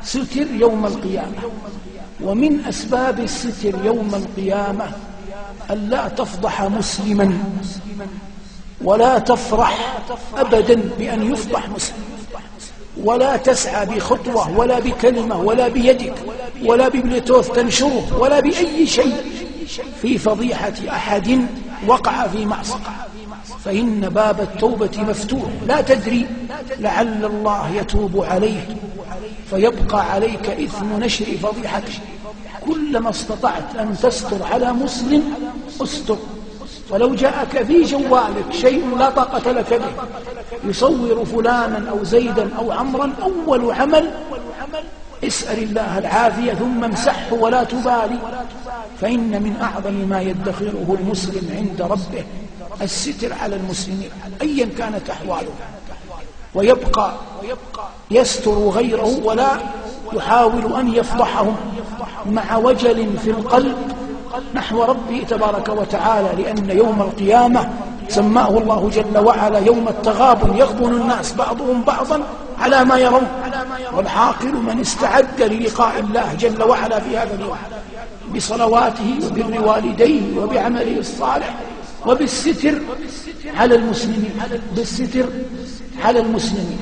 ستر يوم القيامة. ومن أسباب الستر يوم القيامة ألا تفضح مسلما، ولا تفرح أبدا بأن يفضح مسلم، ولا تسعى بخطوة ولا بكلمة ولا بيدك ولا ببلوتوث تنشره ولا بأي شيء في فضيحة أحد وقع في معصية، فإن باب التوبة مفتوح، لا تدري لعل الله يتوب عليه فيبقى عليك إثم نشر فضيحته. كلما استطعت أن تستر على مسلم استر. ولو جاءك في جوالك شيء لا طاقة لك به يصور فلانا أو زيدا أو عمرا، أول عمل اسأل الله العافية ثم امسحه ولا تبالي، فإن من أعظم ما يدخره المسلم عند ربه الستر على المسلمين أيا كانت أحواله، ويبقى يستر غيره ولا يحاول أن يفضحهم مع وجل في القلب نحو ربه تبارك وتعالى، لأن يوم القيامة سماه الله جل وعلا يوم التغابن، يغبن الناس بعضهم بعضا على ما يرون، والعاقل من استعد للقاء الله جل وعلا في هذا اليوم بصلواته وبر والديه وبعمله الصالح وبالستر على المسلمين، بالستر على المسلمين.